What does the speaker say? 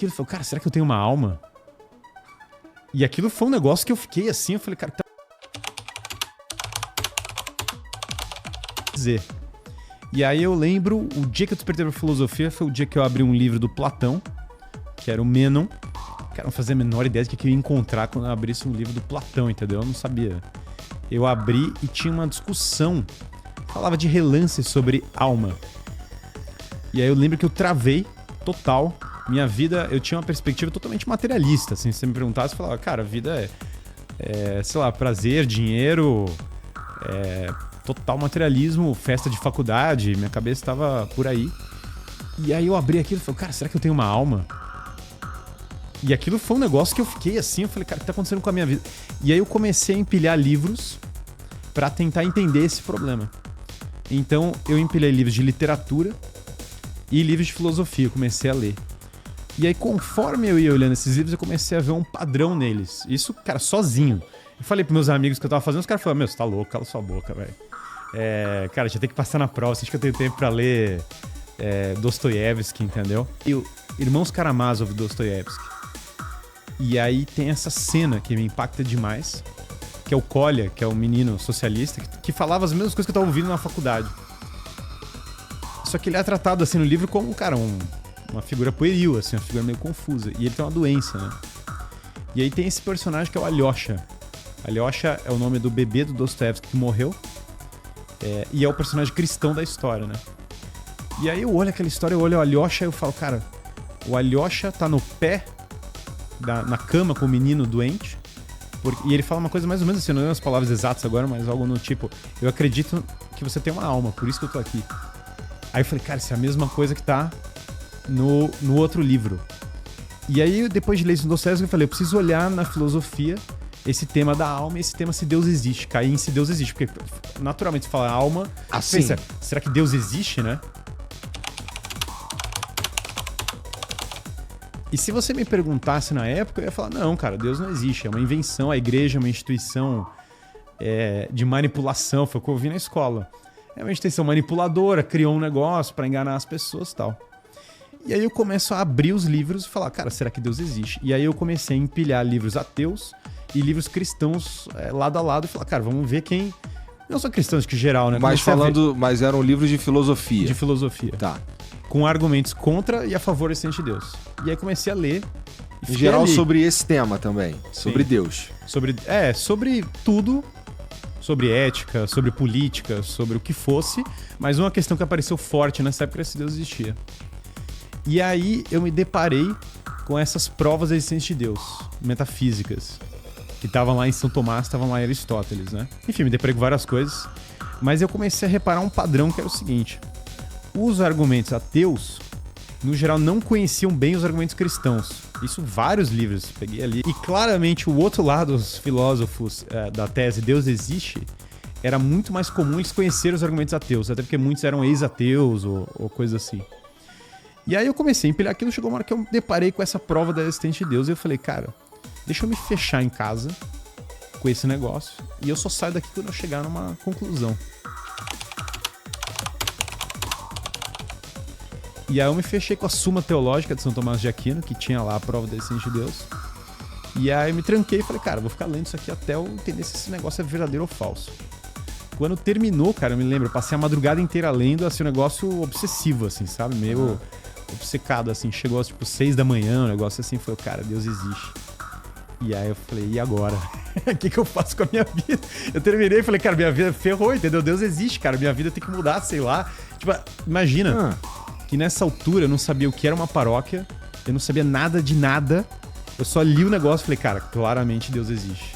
Ele falou, cara, será que eu tenho uma alma? E aquilo foi um negócio que eu fiquei assim, eu falei, cara, tá... dizer. E aí eu lembro, o dia que eu despertei pra filosofia foi o dia que eu abri um livro do Platão, que era o Mênon. Cara, não fazia a menor ideia do que eu ia encontrar quando eu abrisse um livro do Platão, entendeu? Eu não sabia. Eu abri e tinha uma discussão, falava de relance sobre alma. E aí eu lembro que eu travei total. Minha vida, eu tinha uma perspectiva totalmente materialista, assim, se você me perguntasse, eu falava, cara, a vida sei lá, prazer, dinheiro, total materialismo, festa de faculdade, minha cabeça estava por aí. E aí eu abri aquilo e falei, cara, será que eu tenho uma alma? E aquilo foi um negócio que eu fiquei assim, eu falei, cara, o que tá acontecendo com a minha vida? E aí eu comecei a empilhar livros pra tentar entender esse problema. Então eu empilhei livros de literatura e livros de filosofia, eu comecei a ler. E aí, conforme eu ia olhando esses livros, eu comecei a ver um padrão neles. Isso, cara, sozinho. Eu falei pros meus amigos que eu tava fazendo, os caras falaram, meu, você tá louco, cala sua boca, velho. Cara, já tem que passar na prova, você acha que eu tenho tempo pra ler Dostoiévski, entendeu? E o Irmãos Karamazov, Dostoiévski. E aí tem essa cena que me impacta demais, que é o Kolya, que é um menino socialista, que falava as mesmas coisas que eu tava ouvindo na faculdade. Só que ele é tratado, assim, no livro como, cara, uma figura pueril, assim, uma figura meio confusa. E ele tem uma doença, né? E aí tem esse personagem que é o Alyosha. Alyosha é o nome do bebê do Dostoiévski que morreu. E é o personagem cristão da história, né? E aí eu olho aquela história, eu olho o Alyosha e eu falo, cara, o Alyosha tá no pé, na cama com o menino doente. E ele fala uma coisa mais ou menos assim, não lembro as palavras exatas agora, mas algo no tipo, eu acredito que você tem uma alma, por isso que eu tô aqui. Aí eu falei, cara, isso é a mesma coisa que tá no outro livro. E aí, depois de ler isso no Dostoiévski, eu falei, eu preciso olhar na filosofia esse tema da alma e esse tema se Deus existe, cair em se Deus existe. Porque, naturalmente, você fala alma, assim. pensa, será que Deus existe, né? E se você me perguntasse na época, eu ia falar, não, cara, Deus não existe, é uma invenção, a igreja é uma instituição de manipulação, foi o que eu vi na escola. É uma instituição manipuladora, criou um negócio pra enganar as pessoas e tal. E aí eu começo a abrir os livros e falar, cara, será que Deus existe? E aí eu comecei a empilhar livros ateus e livros cristãos lado a lado e falar, cara, vamos ver quem... Não são cristãos que geral, né? Mas eram livros de filosofia. De filosofia. Tá. Com argumentos contra e a favor da existência de Deus. E aí comecei a ler. Em geral sobre esse tema também, sobre Deus. Sobre tudo, sobre ética, sobre política, sobre o que fosse, mas uma questão que apareceu forte nessa época era se Deus existia. E aí eu me deparei com essas provas da existência de Deus, metafísicas, que estavam lá em São Tomás, estavam lá em Aristóteles, né? Enfim, me deparei com várias coisas, mas eu comecei a reparar um padrão que era o seguinte: os argumentos ateus, no geral, não conheciam bem os argumentos cristãos. Isso vários livros peguei ali. E claramente o outro lado dos filósofos da tese Deus existe era muito mais comum eles conhecerem os argumentos ateus, até porque muitos eram ex-ateus ou coisa assim. E aí eu comecei a empilhar aquilo, chegou uma hora que eu me deparei com essa prova da existência de Deus e eu falei, cara, deixa eu me fechar em casa com esse negócio e eu só saio daqui quando eu chegar numa conclusão. E aí eu me fechei com a Suma Teológica de São Tomás de Aquino, que tinha lá a prova da existência de Deus. E aí eu me tranquei e falei, cara, vou ficar lendo isso aqui até eu entender se esse negócio é verdadeiro ou falso. Quando terminou, cara, eu me lembro, eu passei a madrugada inteira lendo, assim, um negócio obsessivo, assim, sabe? Meio obcecado, assim. Chegou, tipo, 6 da manhã, um negócio assim, foi, cara, Deus existe. E aí eu falei, e agora? O que eu faço com a minha vida? Eu terminei e falei, cara, minha vida ferrou, entendeu? Deus existe, cara, minha vida tem que mudar, sei lá. Tipo, imagina que nessa altura eu não sabia o que era uma paróquia, eu não sabia nada de nada, eu só li o negócio e falei, cara, claramente Deus existe.